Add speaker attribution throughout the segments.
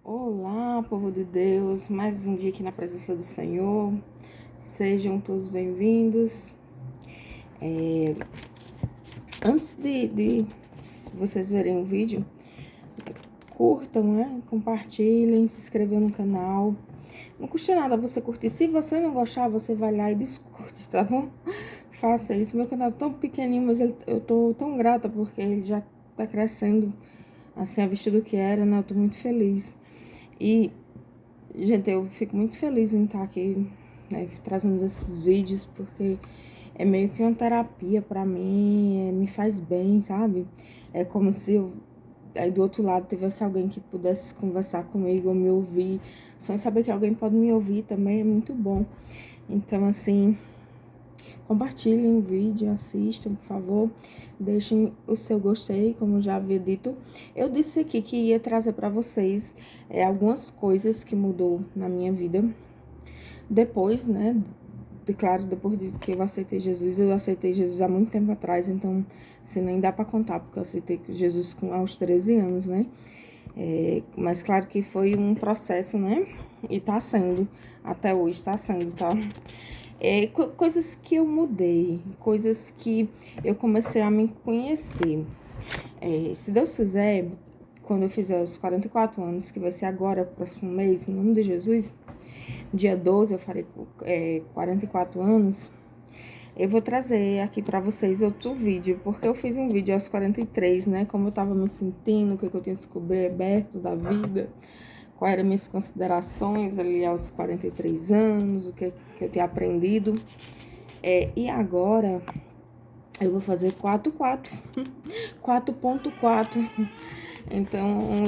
Speaker 1: Olá, povo de Deus, mais um dia aqui na presença do Senhor. Sejam todos bem-vindos. Antes de vocês verem o vídeo, curtam, né? Compartilhem, se inscrevam no canal. Não custa nada você curtir. Se você não gostar, você vai lá e descurte, tá bom? Faça isso. Meu canal é tão pequenininho, mas eu tô tão grata porque ele já tá crescendo assim, a vista do que era, né? Eu tô muito feliz. E gente, eu fico muito feliz em estar aqui, né, trazendo esses vídeos, porque é meio que uma terapia pra mim, me faz bem, sabe? É como se aí do outro lado tivesse alguém que pudesse conversar comigo ou me ouvir. Só em saber que alguém pode me ouvir também é muito bom. Então, assim, compartilhem o vídeo, assistam, por favor. Deixem o seu gostei, como eu já havia dito. Eu disse aqui que ia trazer para vocês algumas coisas que mudou na minha vida. Depois, né, claro, depois de que eu aceitei Jesus há muito tempo atrás, então, assim, nem dá para contar, porque eu aceitei Jesus aos 13 anos, né? Mas claro que foi um processo, né? E tá sendo, até hoje tá sendo, tá? Coisas que eu mudei, coisas que eu comecei a me conhecer. Se Deus quiser, quando eu fizer os 44 anos, que vai ser agora, próximo mês, em nome de Jesus, dia 12 eu farei 44 anos, eu vou trazer aqui pra vocês outro vídeo, porque eu fiz um vídeo aos 43, né, como eu tava me sentindo, o que eu tinha descoberto da vida, quais eram minhas considerações ali aos 43 anos, o que eu tinha aprendido. E agora eu vou fazer 4.4. Então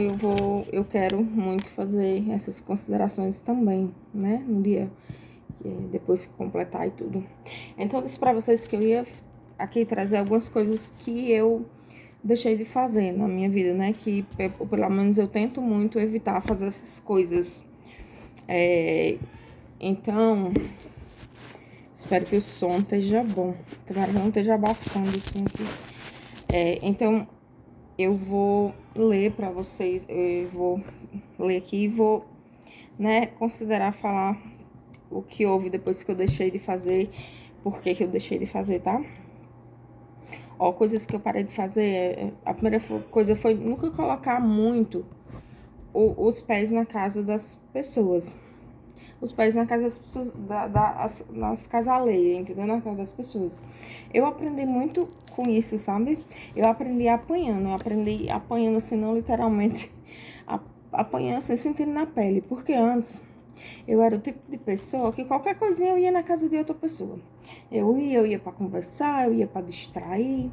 Speaker 1: eu quero muito fazer essas considerações também, né? No dia depois que completar e tudo. Então eu disse pra vocês que eu ia aqui trazer algumas coisas que eu deixei de fazer na minha vida, né? Que pelo menos eu tento muito evitar fazer essas coisas. Então, espero que o som esteja bom. Tomara que não esteja abafando assim aqui. Então, eu vou ler pra vocês. Eu vou ler aqui e vou, né, considerar falar o que houve depois que eu deixei de fazer. Por que eu deixei de fazer, tá? Coisas que eu parei de fazer. A primeira coisa foi nunca colocar muito os pés na casa das pessoas. Os pés na casa das pessoas, nas casas alheias, entendeu? Na casa das pessoas. Eu aprendi muito com isso, sabe? Eu aprendi apanhando assim, não literalmente, apanhando assim, sentindo na pele. Porque antes, eu era o tipo de pessoa que qualquer coisinha eu ia na casa de outra pessoa. Eu ia pra conversar, eu ia pra distrair.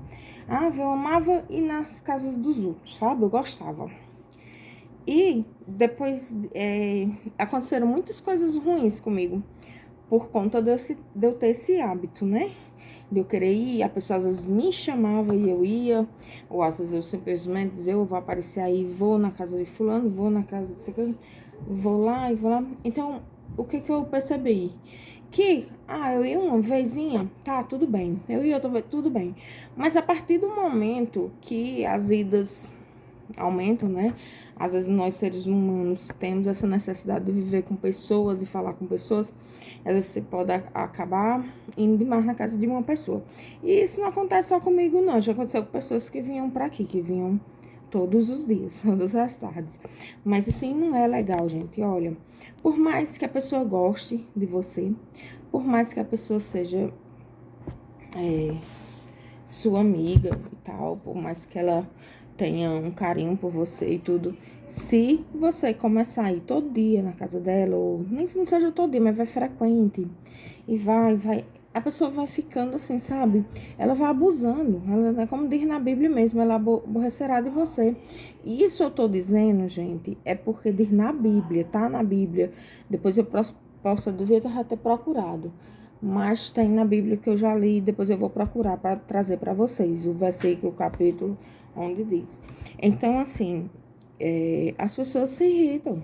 Speaker 1: Eu amava ir nas casas dos outros, sabe? Eu gostava. E depois aconteceram muitas coisas ruins comigo, por conta de eu ter esse hábito, né? De eu querer ir, a pessoa às vezes me chamava e eu ia, ou às vezes eu simplesmente dizia, eu vou aparecer aí, vou na casa de fulano, vou na casa de fulano, vou lá e vou lá. Então, o que eu percebi? Que, eu ia uma vezinha, tá, tudo bem. Eu ia outra vez, tudo bem. Mas a partir do momento que as idas aumentam, né? Às vezes nós, seres humanos, temos essa necessidade de viver com pessoas e falar com pessoas. Às vezes você pode acabar indo demais na casa de uma pessoa. E isso não acontece só comigo, não. Já aconteceu com pessoas que vinham pra aqui, que vinham todos os dias, todas as tardes. Mas assim não é legal, gente. Olha, por mais que a pessoa goste de você, por mais que a pessoa seja sua amiga e tal, por mais que ela tenha um carinho por você e tudo, se você começar a ir todo dia na casa dela, ou nem que não seja todo dia, mas vai frequente, e vai, a pessoa vai ficando assim, sabe? Ela vai abusando, ela, como diz na Bíblia mesmo, ela aborrecerá de você. E isso eu tô dizendo, gente, é porque diz na Bíblia, tá na Bíblia. Depois eu posso devia já ter procurado. Mas tem na Bíblia que eu já li, depois eu vou procurar para trazer para vocês o versículo, o capítulo, onde diz. Então, assim, as pessoas se irritam.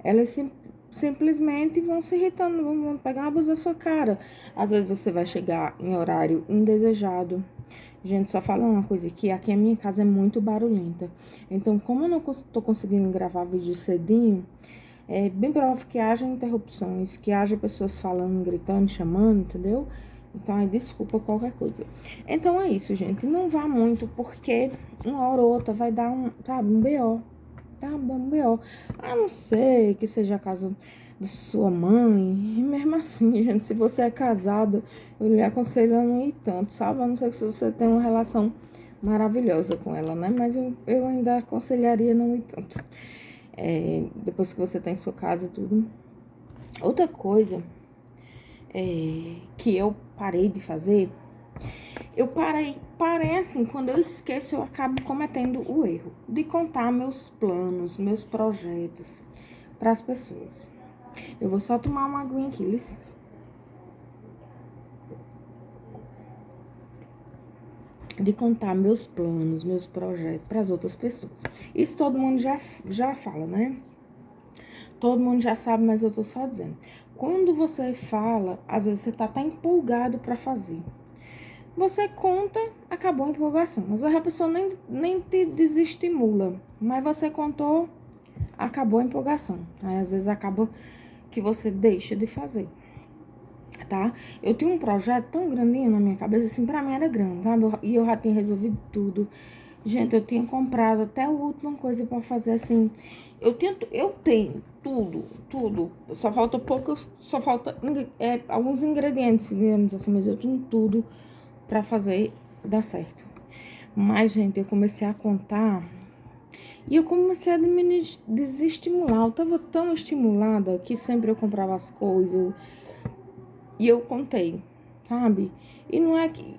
Speaker 1: Elas simplesmente vão se irritando, vão pegar uma blusa da sua cara. Às vezes você vai chegar em horário indesejado. Gente, só falando uma coisa aqui a minha casa é muito barulhenta. Então, como eu não tô conseguindo gravar vídeo cedinho, é bem provável que haja interrupções, que haja pessoas falando, gritando, chamando, entendeu? Então, aí, desculpa qualquer coisa. Então, é isso, gente. Não vá muito, porque uma hora ou outra vai dar um BO. Tá, um BO. A não ser que seja a casa de sua mãe. E mesmo assim, gente, se você é casado, eu lhe aconselho a não ir tanto, sabe? A não ser que você tenha uma relação maravilhosa com ela, né? Mas eu ainda aconselharia não ir tanto. Depois que você tem sua casa e tudo. Outra coisa que eu parei de fazer, eu parei assim, quando eu esqueço, eu acabo cometendo o erro de contar meus planos, meus projetos para as pessoas. Eu vou só tomar uma aguinha aqui, licença. De contar meus planos, meus projetos para as outras pessoas. Isso todo mundo já fala, né? Todo mundo já sabe, mas eu tô só dizendo. Quando você fala, às vezes você tá até empolgado para fazer. Você conta, acabou a empolgação. Mas a pessoa nem te desestimula. Mas você contou, acabou a empolgação. Aí às vezes acaba que você deixa de fazer. Tá? Eu tinha um projeto tão grandinho na minha cabeça, assim, pra mim era grande, sabe? E eu já tinha resolvido tudo. Gente, eu tinha comprado até a última coisa pra fazer, assim. Eu tenho tudo. Só falta alguns ingredientes, digamos assim, mas eu tenho tudo pra fazer dar certo. Mas, gente, eu comecei a contar e eu comecei a me desestimular. Eu tava tão estimulada que sempre eu comprava as coisas. E eu contei, sabe? E não é que.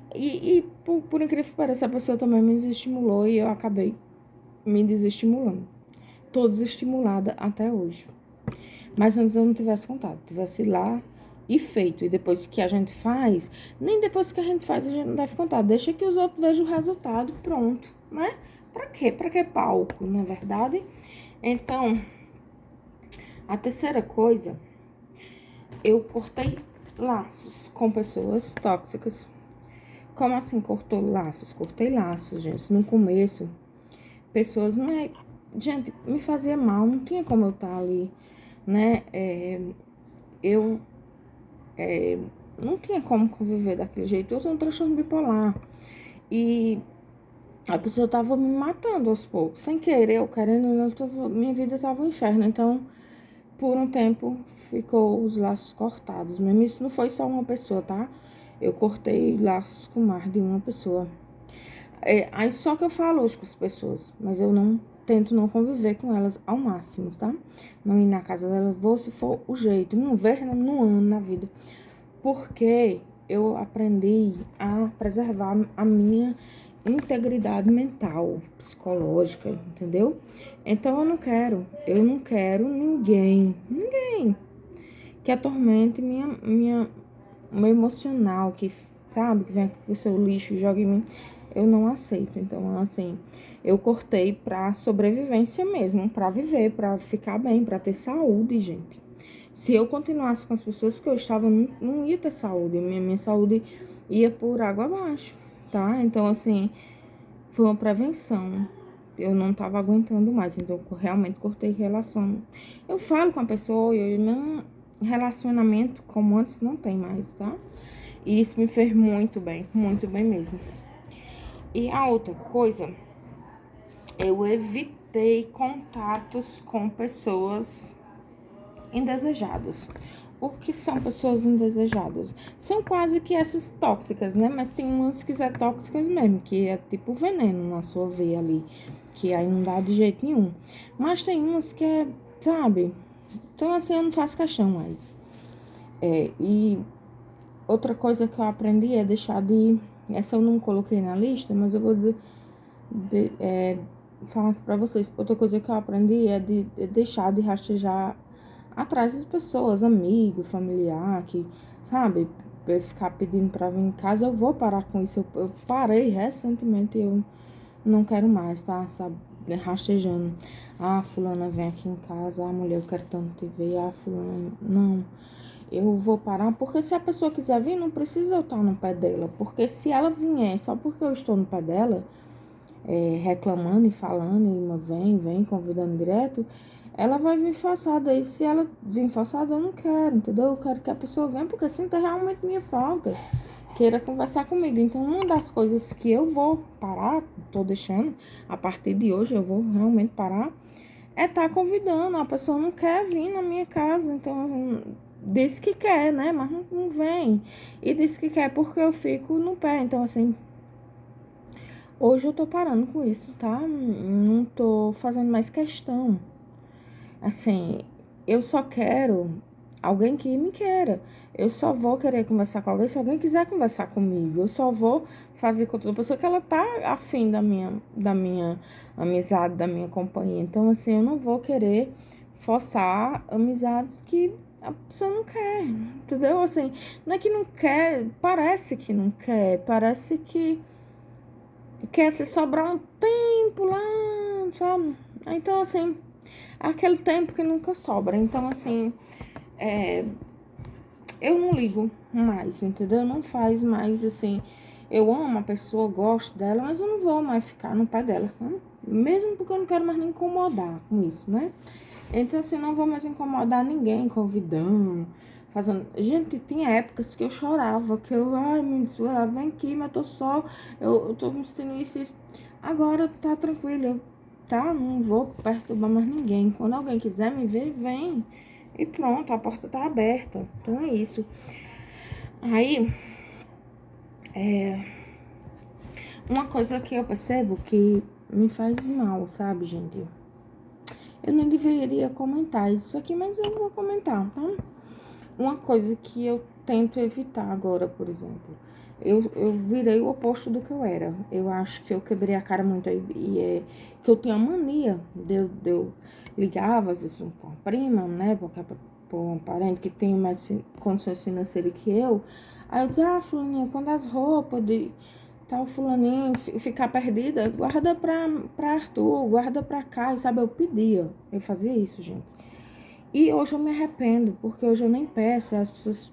Speaker 1: Por incrível que pareça, a pessoa também me desestimulou e eu acabei me desestimulando. Tô desestimulada até hoje. Mas antes eu não tivesse contado, tivesse lá e feito. E depois que a gente faz, nem depois que a gente faz a gente não deve contar. Deixa que os outros vejam o resultado, pronto, né? Pra quê? Pra que palco, não é verdade? Então, a terceira coisa, eu cortei laços com pessoas tóxicas. Como assim cortou laços? Cortei laços, gente. No começo, pessoas, né? Gente, me fazia mal, não tinha como eu estar ali, né? Eu não tinha como conviver daquele jeito. Eu sou um transtorno bipolar. E a pessoa tava me matando aos poucos. Sem querer, eu querendo, minha vida tava um inferno. Então, por um tempo, ficou os laços cortados. Mesmo isso não foi só uma pessoa, tá? Eu cortei laços com mais de uma pessoa. Aí só que eu falo hoje com as pessoas, mas eu não tento não conviver com elas ao máximo, tá? Não ir na casa delas, vou se for o jeito, não ver no ano na vida. Porque eu aprendi a preservar a minha integridade mental, psicológica, entendeu? Então eu não quero ninguém que atormente meu emocional, que sabe, que vem com o seu lixo e joga em mim. Eu não aceito. Então, assim, eu cortei pra sobrevivência mesmo, pra viver, pra ficar bem, pra ter saúde, gente. Se eu continuasse com as pessoas que eu estava, não ia ter saúde. Minha saúde ia por água abaixo, tá? Então, assim, foi uma prevenção. Eu não tava aguentando mais, então eu realmente cortei relação. Eu falo com a pessoa e eu não relacionamento como antes não tem mais, tá? E isso me fez muito bem mesmo. E a outra coisa, eu evitei contatos com pessoas indesejadas. O que são pessoas indesejadas? São quase que essas tóxicas, né? Mas tem umas que são tóxicas mesmo, que é tipo veneno na sua veia ali, que aí não dá de jeito nenhum. Mas tem umas que é, sabe? Então assim, eu não faço questão mais. E outra coisa que eu aprendi é deixar de... Essa eu não coloquei na lista, mas eu vou falar aqui pra vocês. Outra coisa que eu aprendi é de deixar de rastejar atrás das pessoas, amigo, familiar, que, sabe, ficar pedindo pra vir em casa. Eu vou parar com isso. Eu parei recentemente e eu não quero mais, tá? Sabe, rastejando. Ah, fulana vem aqui em casa. Ah, mulher, eu quero tanto te ver. Ah, fulana... Não. Eu vou parar, porque se a pessoa quiser vir, não precisa eu estar no pé dela. Porque se ela vier só porque eu estou no pé dela, reclamando e falando, e vem, convidando direto, ela vai vir forçada. E se ela vir forçada, eu não quero, entendeu? Eu quero que a pessoa venha porque sinta realmente minha falta, queira conversar comigo. Então, uma das coisas que eu vou parar, tô deixando, a partir de hoje eu vou realmente parar, é estar convidando. A pessoa não quer vir na minha casa, então diz que quer, né? Mas não vem. E diz que quer porque eu fico no pé. Então, assim, hoje eu tô parando com isso, tá? Não tô fazendo mais questão. Assim, eu só quero alguém que me queira. Eu só vou querer conversar com alguém se alguém quiser conversar comigo. Eu só vou fazer com toda pessoa que ela tá afim da minha amizade, da minha companhia. Então, assim, eu não vou querer forçar amizades que a pessoa não quer, entendeu? Assim, não é que não quer, parece que não quer, parece que quer se sobrar um tempo lá, sabe? Então, assim, aquele tempo que nunca sobra. Então, assim, eu não ligo mais, entendeu? Não faz mais, assim, eu amo a pessoa, gosto dela, mas eu não vou mais ficar no pé dela, tá? Mesmo porque eu não quero mais me incomodar com isso, né? Então, assim, não vou mais incomodar ninguém convidando, fazendo... Gente, tinha épocas que eu chorava, que eu, ai, meu Deus, vem aqui, mas eu tô só, eu tô me sentindo isso. Agora tá tranquilo, tá? Não vou perturbar mais ninguém. Quando alguém quiser me ver, vem. E pronto, a porta tá aberta. Então é isso. Aí, uma coisa que eu percebo que me faz mal, sabe, gente? Eu nem deveria comentar isso aqui, mas eu vou comentar, tá? Uma coisa que eu tento evitar agora, por exemplo. Eu virei o oposto do que eu era. Eu acho que eu quebrei a cara muito aí. E é que eu tenho a mania de eu ligar, às vezes, pra uma prima, né? Porque por um parente que tem mais condições financeiras que eu. Aí eu dizia, fulaninha, quando as roupas de tal fulaninho ficar perdida, guarda pra Arthur, guarda pra cá. E sabe, eu pedia. Eu fazia isso, gente. E hoje eu me arrependo, porque hoje eu nem peço, as pessoas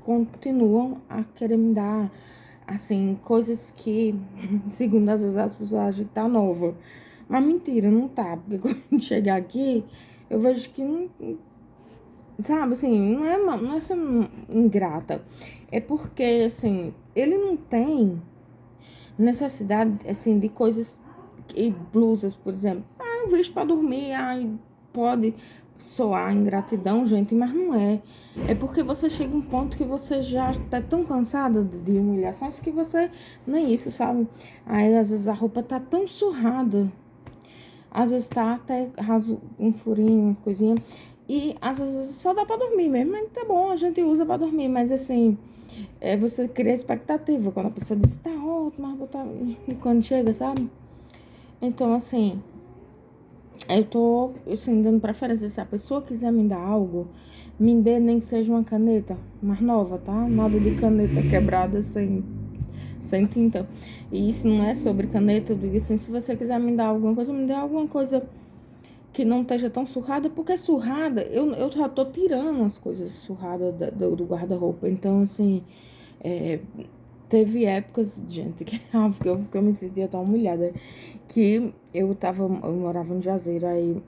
Speaker 1: continuam a querer me dar, assim, coisas que, segundo às vezes as pessoas acham que tá nova. Mas mentira, não tá, porque quando chegar aqui, eu vejo que não, sabe, assim, não é ser ingrata, é porque, assim, ele não tem necessidade, assim, de coisas, e blusas, por exemplo. Ah, eu visto pra dormir, ai, pode soar ingratidão, gente, mas não é. É porque você chega a um ponto que você já tá tão cansada de humilhações que você, nem isso, sabe? Aí, às vezes, a roupa tá tão surrada, às vezes tá até raso, um furinho, uma coisinha, e às vezes só dá pra dormir mesmo, mas tá bom, a gente usa pra dormir, mas assim, você cria expectativa quando a pessoa diz, tá ótimo, mas botar... E quando chega, sabe? Então, assim, eu tô, assim, dando preferência. Se a pessoa quiser me dar algo, me dê nem que seja uma caneta mais nova, tá? Nada de caneta quebrada sem tinta. E isso não é sobre caneta, eu digo assim, se você quiser me dar alguma coisa, me dê alguma coisa que não esteja tão surrada, porque surrada, eu já tô tirando as coisas surradas do guarda-roupa. Então, assim, é, teve épocas, gente, que eu me sentia tão humilhada, que eu morava em Juazeiro, aí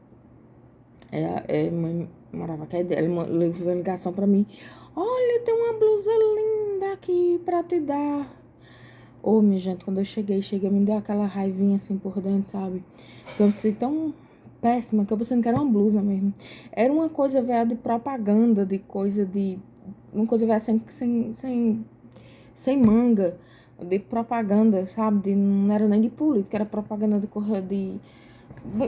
Speaker 1: mãe morava aqui, ela levou uma ligação pra mim, olha, tem uma blusa linda aqui pra te dar. Ô, minha gente, quando eu cheguei, me deu aquela raivinha assim por dentro, sabe? Que eu me senti tão péssima, que eu pensando que era uma blusa mesmo. Era uma coisa, velha, de propaganda, de coisa de... Uma coisa, velha, sem manga, de propaganda, sabe? Não era nem de política, era propaganda de correr de...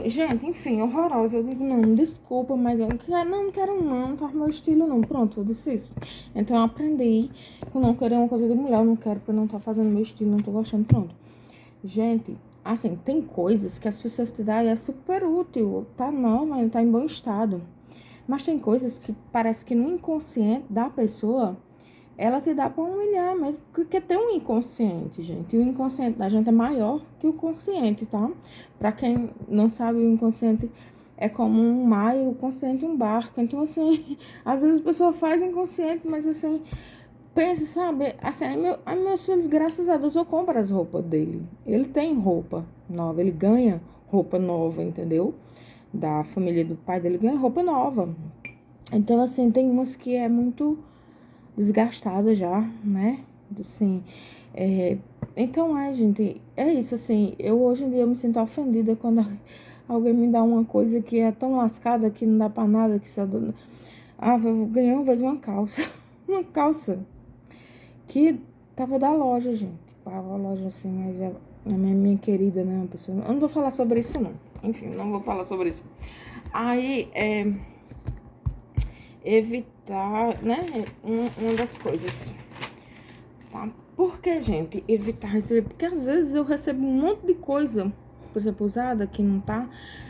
Speaker 1: Gente, enfim, horrorosa. Eu digo, não, desculpa, mas eu não quero não faz meu estilo não. Pronto, eu disse isso. Então eu aprendi que eu não querer uma coisa de mulher, eu não quero porque não tá fazendo meu estilo, não tô gostando, pronto. Gente, assim, tem coisas que as pessoas te dão e é super útil, tá nova, tá em bom estado. Mas tem coisas que parece que no inconsciente da pessoa ela te dá pra humilhar mesmo, porque tem um inconsciente, gente. E o inconsciente da gente é maior que o consciente, tá? Pra quem não sabe, o inconsciente é como um mar e o consciente um barco. Então, assim, às vezes a pessoa faz inconsciente, mas assim, pensa, sabe? Assim, aí meus filhos, graças a Deus, eu compro as roupas dele. Ele tem roupa nova, ele ganha roupa nova, entendeu? Da família do pai dele ganha roupa nova. Então, assim, tem umas que é muito desgastada já, né? Assim, então, gente, é isso, assim, eu hoje em dia eu me sinto ofendida quando alguém me dá uma coisa que é tão lascada que não dá pra nada, que só... eu ganhei uma vez uma calça, uma calça que tava da loja, gente, tava a loja assim, mas a minha querida, né, uma pessoa... Eu não vou falar sobre isso, não. Enfim, não vou falar sobre isso. Aí, evitar, né, uma das coisas, tá? Por que, gente, evitar receber? Porque às vezes eu recebo um monte de coisa, por exemplo, usada, que não tá,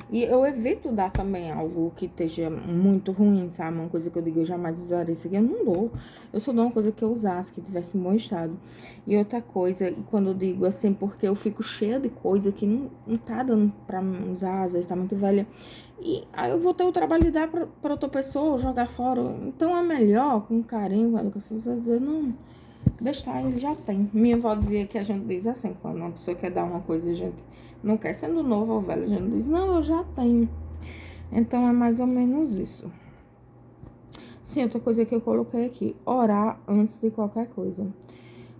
Speaker 1: e eu evito dar também algo que esteja muito ruim, sabe? Uma coisa que eu digo, eu jamais usarei isso aqui, eu não dou. Eu só dou uma coisa que eu usasse, que tivesse em bom estado. E outra coisa, quando eu digo assim, porque eu fico cheia de coisa que não tá dando pra usar, às vezes tá muito velha, e aí eu vou ter o trabalho de dar pra outra pessoa, jogar fora. Então é melhor, com carinho, com educação, você dizer, não, deixar, ele já tem. Minha avó dizia que a gente diz assim, quando uma pessoa quer dar uma coisa e a gente não quer, sendo novo ou velho, a gente diz, não, eu já tenho. Então é mais ou menos isso. Sim, outra coisa que eu coloquei aqui, orar antes de qualquer coisa.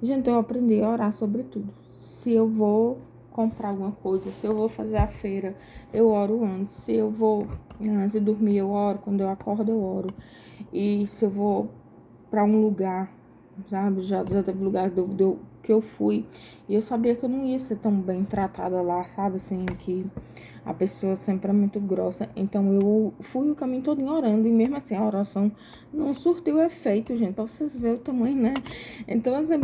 Speaker 1: Gente, eu aprendi a orar sobre tudo. Se eu vou comprar alguma coisa, se eu vou fazer a feira, eu oro antes. Se eu vou, antes de dormir, eu oro. Quando eu acordo, eu oro. E se eu vou para um lugar, sabe? Já teve lugar que eu fui e eu sabia que eu não ia ser tão bem tratada lá, sabe? Assim, que a pessoa sempre é muito grossa. Então eu fui o caminho todo orando e mesmo assim a oração não surtiu efeito, gente, pra vocês verem o tamanho, né? Então, assim,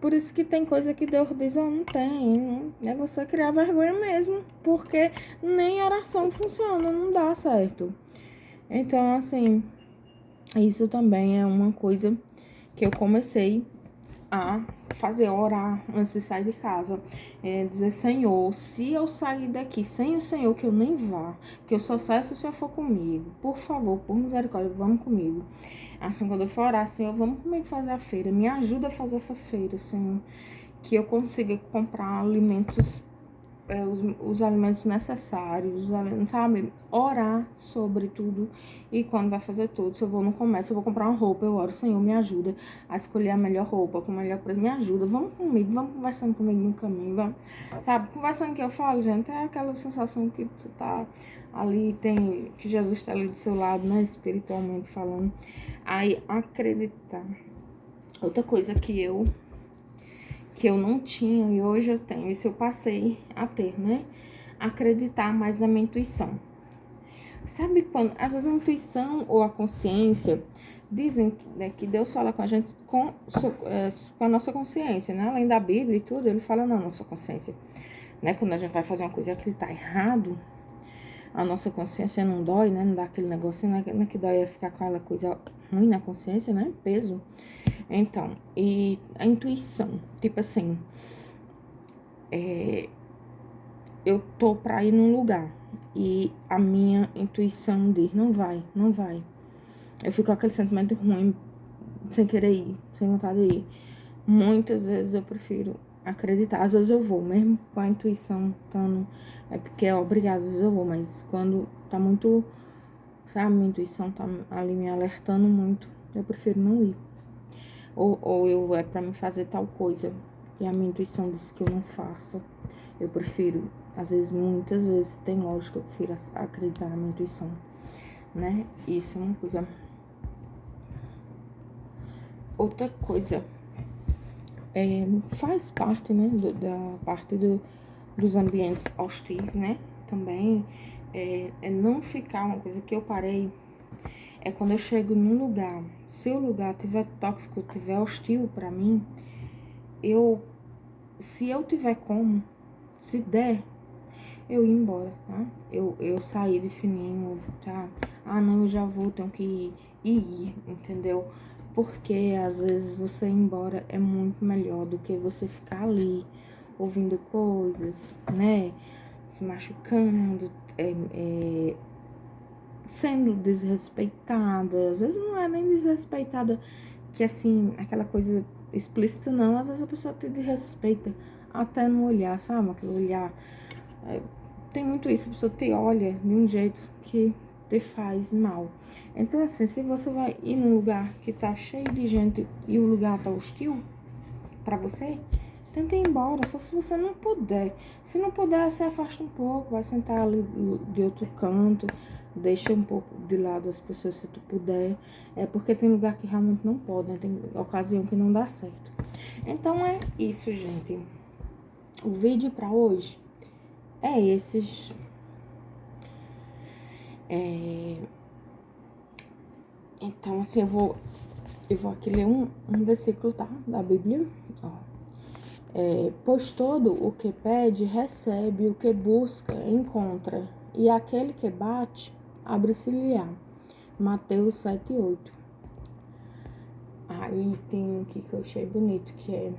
Speaker 1: por isso que tem coisa que Deus diz, não tem. É você criar vergonha mesmo, porque nem oração funciona, não dá certo. Então, assim, isso também é uma coisa que eu comecei a fazer, orar antes de sair de casa. Dizer, Senhor, se eu sair daqui sem o Senhor, que eu nem vá, que eu só saia se o Senhor for comigo. Por favor, por misericórdia, vamos comigo. Assim, quando eu for orar, Senhor, vamos comigo fazer a feira. Me ajuda a fazer essa feira, Senhor. Que eu consiga comprar alimentos, os alimentos necessários, sabe? Orar sobre tudo. E quando vai fazer tudo, se eu vou no comércio, eu vou comprar uma roupa, eu oro, Senhor, me ajuda a escolher a melhor roupa, com o melhor preço, me ajuda, vamos comigo, vamos conversando comigo no caminho, vamos, sabe? Conversando que eu falo, gente, é aquela sensação que você tá ali, tem, que Jesus está ali do seu lado, né, espiritualmente falando. Aí, acreditar. Outra coisa que eu não tinha e hoje eu tenho, isso eu passei a ter, né? Acreditar mais na minha intuição. Sabe quando, às vezes a intuição ou a consciência dizem né, que Deus fala com a gente com a nossa consciência, né? Além da Bíblia e tudo, ele fala na nossa consciência, né? Quando a gente vai fazer uma coisa que tá errado, a nossa consciência não dói, né? Não dá aquele negocinho, não é que dói é ficar com aquela coisa ruim na consciência, né? Peso. Então, e a intuição, tipo assim, eu tô pra ir num lugar e a minha intuição diz, não vai, não vai. Eu fico com aquele sentimento ruim, sem querer ir, sem vontade de ir. Muitas vezes eu prefiro acreditar, às vezes eu vou, mesmo com a intuição estando, é porque é obrigado, às vezes eu vou, mas quando tá muito, sabe, minha intuição tá ali me alertando muito, eu prefiro não ir. Ou eu é pra me fazer tal coisa e a minha intuição diz que eu não faço. Eu prefiro, às vezes, muitas vezes, tem lógica, eu prefiro acreditar na minha intuição, né? Isso é uma coisa. Outra coisa, faz parte, né, da parte dos ambientes hostis, né? Também é não ficar, uma coisa que eu parei, é quando eu chego num lugar, se o lugar tiver tóxico, tiver hostil pra mim, se eu tiver como, se der, eu ir embora, tá? Eu sair de fininho, tá? Ah, não, eu já vou, tenho que ir, e ir, entendeu? Porque às vezes você ir embora é muito melhor do que você ficar ali, ouvindo coisas, né? Se machucando, sendo desrespeitada. Às vezes não é nem desrespeitada, que assim, aquela coisa explícita, não. Às vezes a pessoa te desrespeita até no olhar, sabe? Aquele olhar. Tem muito isso, a pessoa te olha de um jeito que te faz mal. Então, assim, se você vai ir num lugar que tá cheio de gente e o lugar tá hostil pra você, tenta ir embora, só se você não puder. Se não puder, se afasta um pouco, vai sentar ali de outro canto, deixa um pouco de lado as pessoas se tu puder. É porque tem lugar que realmente não pode, né? Tem ocasião que não dá certo. Então é isso, gente. O vídeo pra hoje é esses. Então, assim, eu vou aqui ler um versículo, tá? Da Bíblia. Ó. Pois todo o que pede, recebe, o que busca, encontra, e aquele que bate, abre-se-lhe-á. Mateus 7:8. Aí tem um aqui que eu achei bonito, que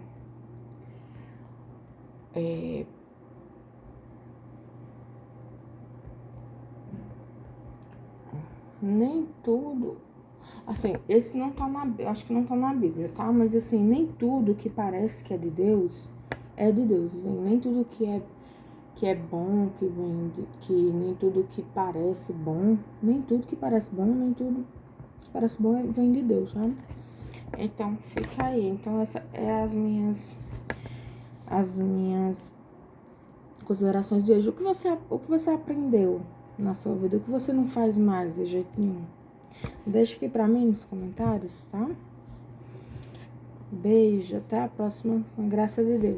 Speaker 1: nem tudo. Assim, esse não tá acho que não tá na Bíblia, tá? Mas assim, nem tudo que parece que é de Deus, é de Deus. Assim, nem tudo que é bom, que nem tudo que parece bom, nem tudo que parece bom, nem tudo que parece bom vem de Deus, sabe? Então, fica aí. Então, essa é as minhas considerações de hoje. O que você aprendeu na sua vida? O que você não faz mais de jeito nenhum? Deixa aqui pra mim nos comentários, tá? Beijo, até a próxima, com a graça de Deus.